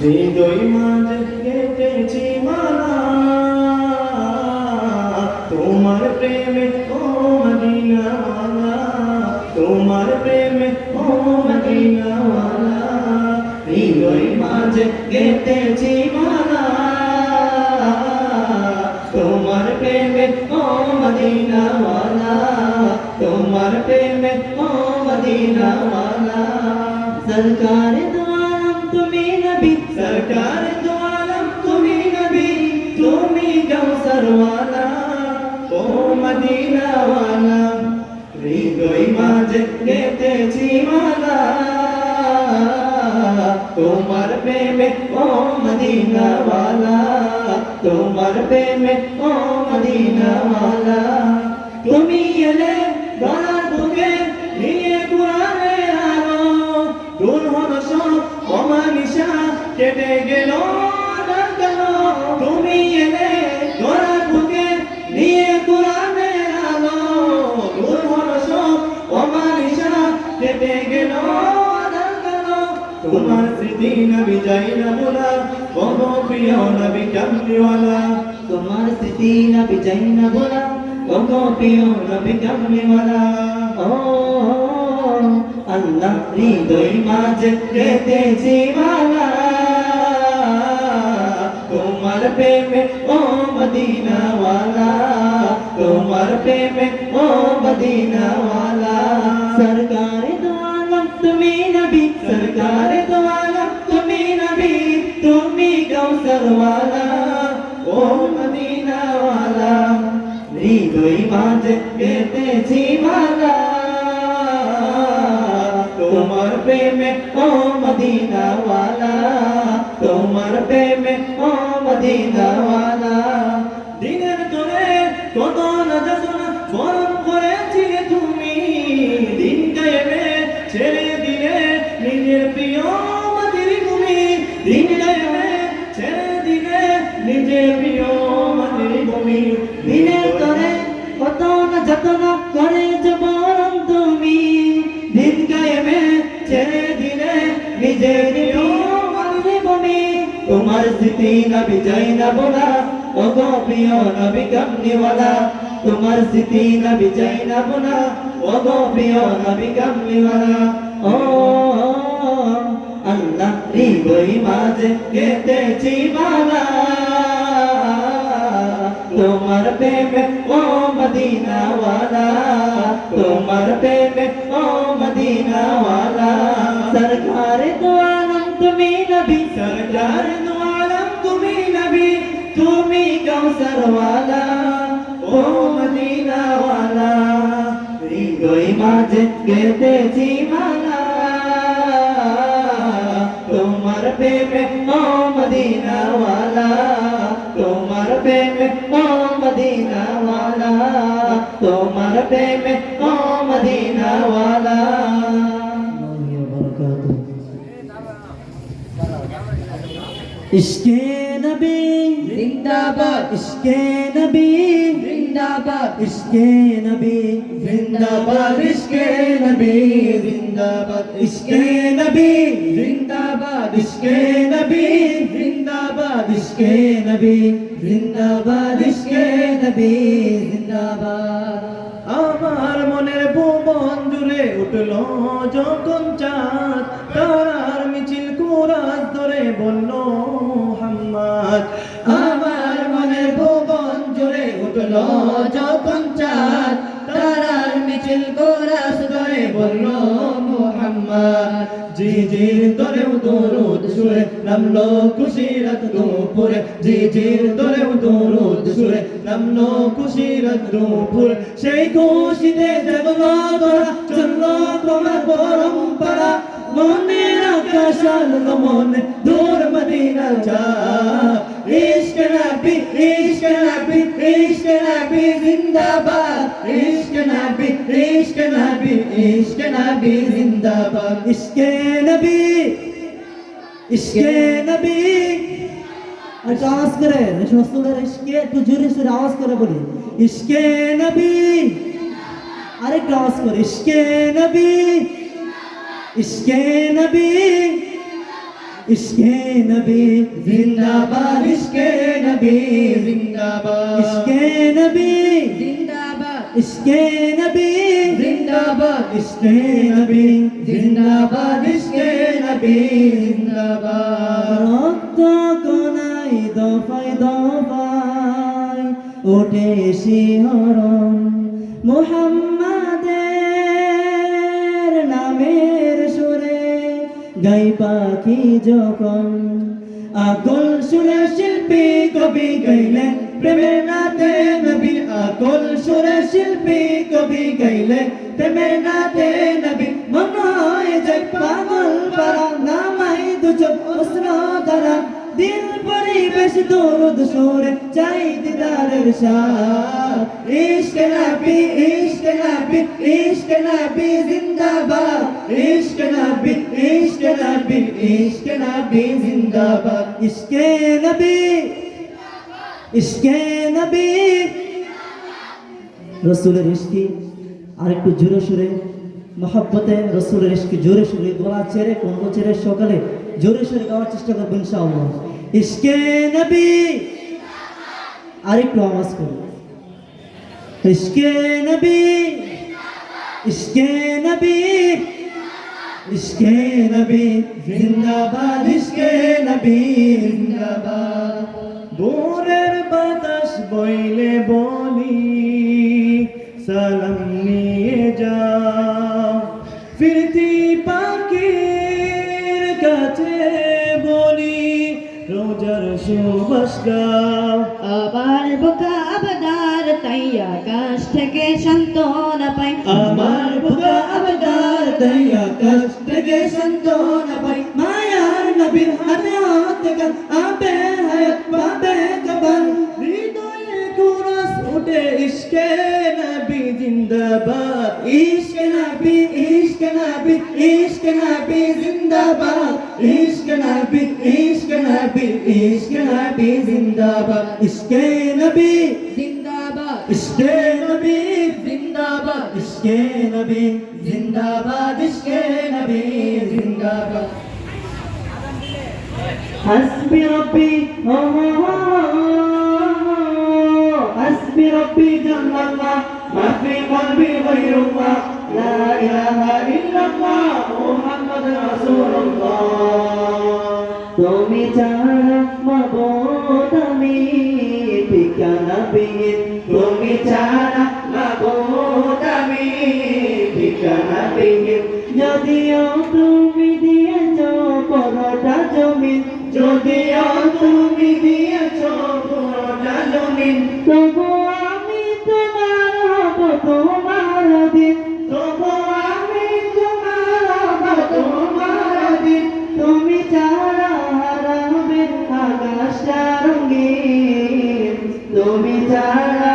হৃদয় মাঝে গেঁথেছি মালা তোমার প্রেমে ও মদিনাওয়ালা, তোমার প্রেমে ও মদিনাওয়ালা। হৃদয় মাঝে গেঁথেছি মালা তোমার প্রেমে ও মদিনাওয়ালা, তোমার প্রেমে ও মদিনাওয়ালা। সরকার দো আলম তুমি নবী, সরকার দো আলম তুমি নবী, তুমি কাউসার ওয়ালা ও মদিনাওয়ালা। হৃদয় মাঝে গেঁথেছি মালা তোমার প্রেমে ও মদিনাওয়ালা, তোমার প্রেমে ও মদিনাওয়ালা। তুমি এলে গলার বুকে নিয়ে কুরআনের আলো, দূর হলো সব অমানিসা কেটে গেল ডাকালো। তুমি এলে গলার বুকে নিয়ে কুরআনের আলো, দূর হলো সব অমানিসা কেটে গেল ডাকালো। তোমার স্মৃতি নবী যাই না ভোলা, কত প্রিয় নবী কামলিওয়ালা। তোমার স্মৃতি নবী যাই না ভোলা, কত প্রিয় নবী কামলিওয়ালা। ও আল্লাহ হৃদয় মাঝে গেঁথেছি মালা তোমার প্রেমে ও মদিনাওয়ালা, তোমার প্রেমে ও মদিনাওয়ালা। সরকার দো আলম তুমি নবী, সরকার দো আলম তুমি নবী, তুমি কাউসার ওয়ালা ও মদিনাওয়ালা। হৃদয় মাঝে গেঁথেছি মালা তোমার প্রেমে ও মদিনাওয়ালা, তোমার প্রেমে ও মদিনাওয়ালা। দিনের তোরে কত না যাতনা বরণ করেছিলে তুমি, দিন কায়েমে ছেড়ে দিলে নিজের প্রিয় মাতৃভূমি। দিন কায়েমে ছেড়ে দিলে নিজের প্রিয় মাতৃভূমি। দিনের তোরে কত না যাতনা করেছ বরণ তুমি, দিন কায়েমে ছেড়ে দিলে নিজের প্রিয় মাতৃভূমি। তোমার স্মৃতি নবী যাই না ভোলা, ও গো প্রিয় নবী কামলিওয়ালা। তোমার স্মৃতি নবী যাই না ভোলা, ও গো প্রিয় নবী কামলিওয়ালা। ও আল্লাহ হৃদয় মাঝে গেঁথেছি মালা তোমার প্রেমে ও মদিনাওয়ালা, তোমার প্রেমে ও মদিনাওয়ালা। সরকার দো আলম তুমি নবী, সরকার দো আলম তুমি নবী, তুমি কাউসার ওয়ালা ও মদিনাওয়ালা। হৃদয় মাঝে গেঁথেছি মালা তোমার প্রেমে ও মদিনাওয়ালা, তোমার প্রেমে ও মদিনাওয়ালা, তোমার প্রেমে ও মদিনাওয়ালা। ইশকে নবী জিন্দাবাদ, ইশকে নবী জিন্দাবাদ, ইশকে নবী জিন্দাবাদ, ইশকে নবী জিন্দাবাদ, ইশকে নবী জিন্দাবাদ, ইশকে নবী জিন্দাবাদ, ইশকে নবী জিন্দাবাদ, ইশকে নবী জিন্দাবাদ। আমার মনের ভুবন জুড়ে উঠলো যখন চাঁদ, তারার মিছিল কুরাজ ধরে বলল মুহাম্মদ। আমার মনের ভুবন জুড়ে উঠলো যখন চাঁদ, তারার মিছিল কুরাজ ধরে বলল মুহাম্মদ। জিজির ধরেও দরুদ সুরে নামলো খুশিরত দুপুরে, জিজির ধরেও দরুদ সুরে নামলো খুশিরত দুপুরে। সেই খুশিতে জাগলো ধরা চললো তোমার পরম্পরা, মনের আকাশ আলো মনে দূর মদিনা চাঁদ। ইশকে নবী, ইশকে নবী, ইশকে নবী জিন্দাবাদ, ইশকে নবী, ইশকে নবী, ইশকে নবী জিন্দাবাদ, ইশকে নবী, ইশকে নবী। একটু আওয়াজ করে সমস্ত ইশকে একটু জোরে সোরে আওয়াজ করে বলি, ইশকে নবী। আরেকটু আওয়াজ করে ইশকে নবী, ইশকে নবী। इश्के नबी जिंदाबाद इश्के नबी जिंदाबाद इश्के नबी जिंदाबाद इश्के नबी जिंदाबाद इश्के नबी जिंदाबाद इश्के नबी जिंदाबाद রক্ত কোনাই দফায় দফায় ওঠে শিহরণ মুহাম্মাদের নামের সুরে গাই পাখি যখন আকল সুরে শিল্পী কবি গাইলেন প্রেমের নাতে নবী আকল সুরে শিল্পী কবি গাইলেন প্রেমের নাতে নবী মন হয় যায় পাগল পারা নামাই দু চোখ অস্ত্র দ্বারা দিল পরিবেশ দরুদ সুরে চাই দিদারের সাথ ইশক নবী ইশক নবী ইশক নবী জিন্দাবাদ ইশক নবী ইশক নবী ইশক নবী জিন্দাবাদ ইশকে নবী ইশকে নবী রসুলের ইশকি আরেকটু জোরে সুরে মহব্বতে রসুলের ইশকি জোরে সুরে গলা ছেড়ে কণ্ঠ ছেড়ে সকালে জোরে সুরে গাওয়ার চেষ্টা করবো ইনশাআল্লাহ ইশকে নবী আরেকটু আওয়াজ করুন ইশকে নবী ইশকে নবী ইশকে নবী জিন্দাবাদ ইশকে নবী জিন্দাবাদ ভোরের বাতাস বইলে বলি সালাম নিয়ে যাও ফিরতি পাখির কাছে বলি রোজার সুবাস গাও আবার বোকা আবদার তাই আকাশ থেকে সান্ত্বনা পাই আমার বুকা আবদার তাই আকাশ থেকে সান্ত্বনা পাই মায়ার নবীর হাতে হাত গান আবে হায়াত পাবে কবর হৃদয়ে কুরাস উঠে ইশকে নবী জিন্দাবাদ ইশকে নবী ইশকে নবী ইশকে নবী জিন্দাবাদ ইশকে নবী ইশকে নবী ইশকে নবী জিন্দাবাদ ইশকে নবী জিন্দাবাদ ইশকে নবী জিন্দাবাদ ইশকে নবী জিন্দাবাদ ইশকে নবী জিন্দাবাদ হাসবি রব্বি হাসবি রব্বি জাল্লাল্লাহ মা ফি কলবি গায়রুল্লাহ লা ইলাহা ইল্লাল্লাহ মুহাম্মাদুর রাসূলুল্লাহ তুমি ছাড়া মাবুদ আমি ঠিকানা বিহীন তুমি ছাড়া মাবুদ আমি ঠিকানা বিহীন যদিও তুমি দিয়েছ পুরোটা জমিন যদিও তুমি দিয়েছ পুরোটা জমিন তবু আমি তোমার হব তোমার দিন তবু আমি তোমার হব তোমার দিন তুমি ছাড়া হারাবে আকাশটা রঙিন তুমি ছাড়া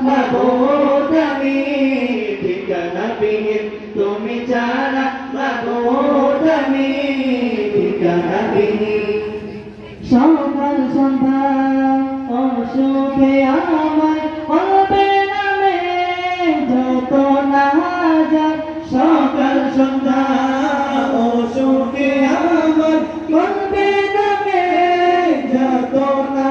মাবুদ আমি ঠিকানা বিহীন তুমি ছাড়া মাবুদ আমি ঠিকানা বিহীন সকাল সন্ধ্যা অসুখে আমার হবে নামে যত না যায় সকাল সন্ধ্যা অসুখে আমার হবে নামে যত না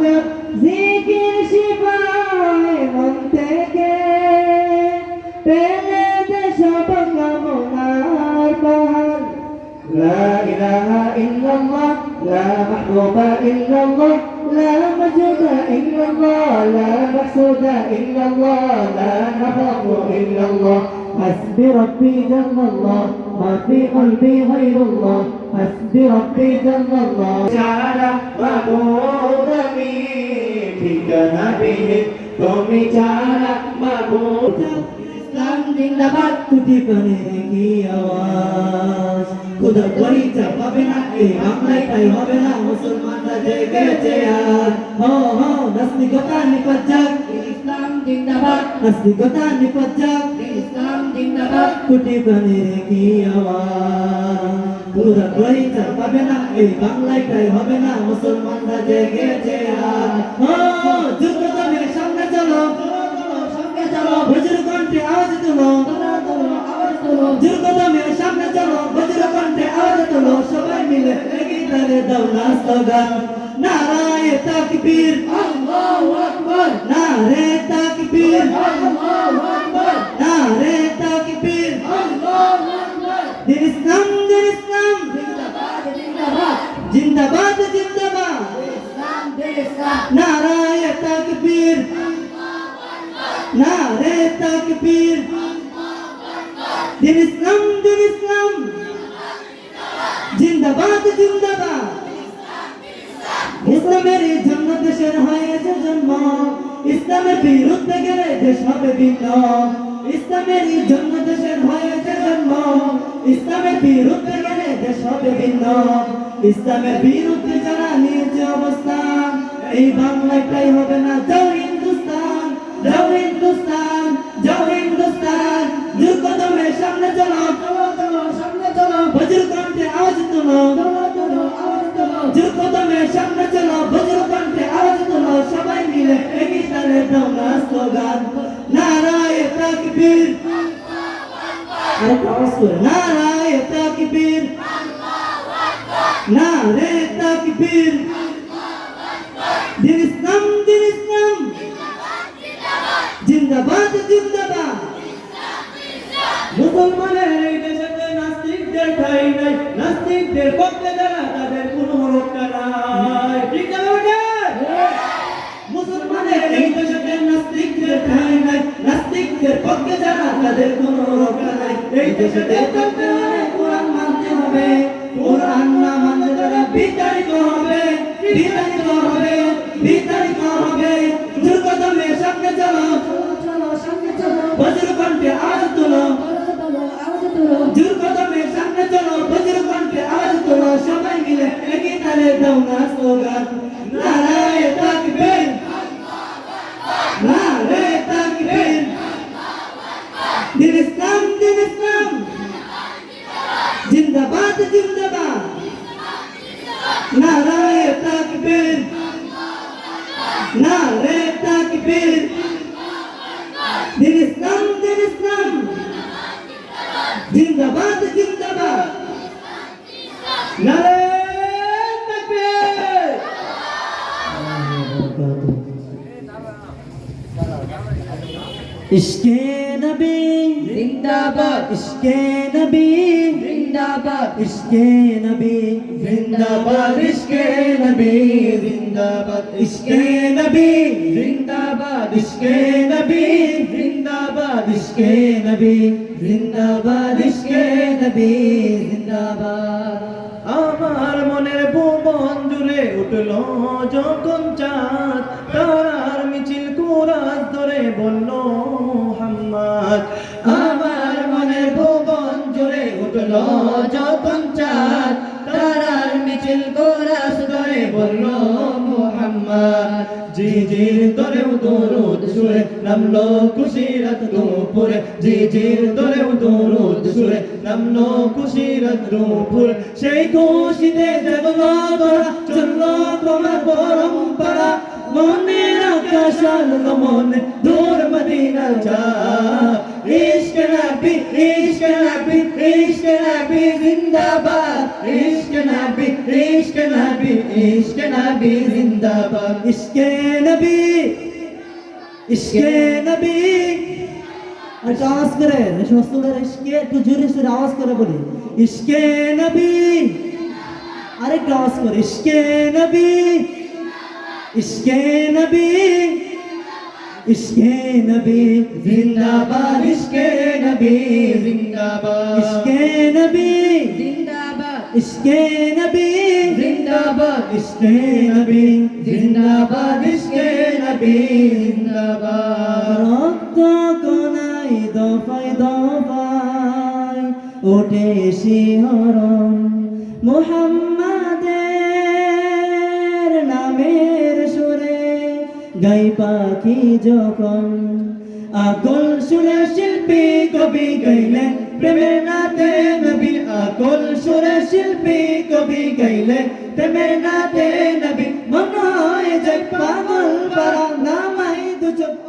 যায় জিকির শিবায় মন থেকে পেলে যে সব কামনার পাহাড় লা ইলাহা ইল্লাল্লাহ লা মাহবুবা ইল্লাল্লাহ লা মাজুদা ইল্লাল্লাহ লা মাহসুদা ইল্লাল্লাহ লা নাখাফু ইল্লাল্লাহ হাসবি রব্বি জাল্লাল্লাহ মা ফি কলবি গায়রুল্লাহ হাসবি রব্বি জাল্লাল্লাহ ছাড়া মাবুদ আমি ঠিকানা বিহীন তুমি ছাড়া মাবুদ ইসলাম জিন্দাবাদ টুটি পানে কি আওয়াজ খুদা করি চাপাবে না এই বাংলায় তাই হবে না মুসলমানরা জেগেছে আর হো হো নাস্তিকতা নিপাত যাক ইসলাম জিন্দাবাদ নাস্তিকতা নিপাত যাক ইসলাম জিন্দাবাদ টুটি পানে কি আওয়াজ খুদা করি চাপাবে না এই বাংলায় তাই হবে না মুসলমানরা জেগেছে আর হো যুদ্ধের সামনে চলো সঙ্গে চলো বজ্র কণ্ঠে আওয়াজ তুলো আওয়াজ তোলো যুদ্ধের সামনে চলো বজ্র তুলো সবাই মিলে এগিয়ে তালে দাও না স্লোগান নারায়ে তাকবীর আল্লাহু আকবার নারে তাকবীর আল্লাহু আকবার নারে তাকবীর আল্লাহু আকবার দিন ইসলাম জিন্দাবাদ জিন্দাবাদ জিন্দাবাদ ইসলাম দিন ইসলাম নারায়ে তাকবীর নারে তাকবীর দিন ইসলাম জিন্দাবাদ জিন্দাবাদ ইসলামের জন্য দেশের হয়েছে জন্ম ইসলামের বিরুদ্ধে গেলে দেশ হবে ভিন্ন ইসলামের জন্য দেশের হয়েছে জন্ম ইসলামের বিরুদ্ধে গেলে দেশ হবে ভিন্ন ইসলামের বিরুদ্ধে যারা নিয়েছে অবস্থান এই বাংলাটাই হবে না যাও হিন্দুস্তান যাও হিন্দুস্তান যাও হিন্দুস্তান জোর কদমে সামনে চলো সামনে চলো বজ্র কণ্ঠে আওয়াজ তোলো জোর কদমে সামনে চলো বজ্র কণ্ঠে আওয়াজ তোলো সবাই মিলে এগিয়ে তালে দাও না স্লোগান নারায়ে তাকবীর আরে আওয়াজ করে নারায়ে তাকবীর নারে তাকবীর দিন ইসলাম জিন্দাবাদ জিন্দাবাদ মুসলমানের এই দেশে নাস্তিকদের ঠাঁই নাই নাস্তিকদের পক্ষে যারা তাদের কোনো রক্ষা নাই ঠিক না বেটা মুসলমানের এই দেশে নাস্তিকদের ঠাঁই নাই নাস্তিকদের পক্ষে যারা তাদের কোনো রক্ষা নাই এই দেশে থাকতে হলে কোরআন মানতে হবে কোরআন না মানলে তারা বিতাড়িত হবে বিতাড়িত হবে বিতাড়িত হবে জোর কদমে সামনে চলো বজ্র কণ্ঠে আওয়াজ তোলো জোর কদমে সামনে চলো বজ্র কণ্ঠে আওয়াজ তোলো সবাই মিলে এগিয়ে তালে দাও না স্লোগান নারায়ে তাকবীর নারায়ে তাকবীর দিন ইসলাম জিন্দাবাদ জিন্দাবাদ নারায়ে তাকবীর নারে তাকবীর দিন ইসলাম জিন্দাবাদ জিন্দাবাদ নারে তাকবীর ইশকে নবী জিন্দাবাদ ইশকে নবী জিন্দাবাদ ইশকে নবী জিন্দাবাদ ইশকে নবী জিন্দাবাদ ইশকে নবী জিন্দাবাদ ইশকে নবী জিন্দাবাদ ইশকে নবী জিন্দাবাদ ইশকে নবী জিন্দাবাদ আমার মনের ভুবন জুড়ে উঠলো যখন চাঁদ তারার মিছিল কুরাস ধরে বলল মুহাম্মদ আমার মনের ভুবন জুড়ে উঠলো যখন চাঁদ তারার মিছিল কুরাস ধরে বলল মুহাম্মদ জিজির ধরেও দরুদ সুরে নামলো খুশিরত দুপুরে জিজির ধরেও দরুদ সুরে নামলো খুশিরত দুপুরে সেই খুশিতে জাগলো ধরা চললো তোমার পরম্পরা মনের আকাশ আলো মনে দূর মদিনা যা ইশক নবী জিন্দাবাদ ইশক নবী জিন্দাবাদ ইশকে নবী আর আওয়াজ করে সমস্ত ইশকে একটু জোরে সোরে আওয়াজ করে বলি ইশকে নবী আরেকটু আওয়াজ করে ইশকে নবী ইশকে নবী জিন্দাবাদ ইশকে নবী জিন্দাবাদ ইশকে নবী জিন্দাবাদ ইশকে নবী জিন্দাবাদ ইশকে নবী জিন্দাবাদ ইশকে নবী জিন্দাবাদ রক্ত কোনাই দফায় দফায় ওঠে শিহরণ মুহাম্মাদের নামের সুরে গাই পাখি যখন আকল সুরে শিল্পী কবি গাইলেন প্রেমের নাতে নবী আকল সুরে শিল্পী কবি গাইলেন প্রেমের নাতে নবী মন হয় যায় পাগল পারা নামাই দুচোখ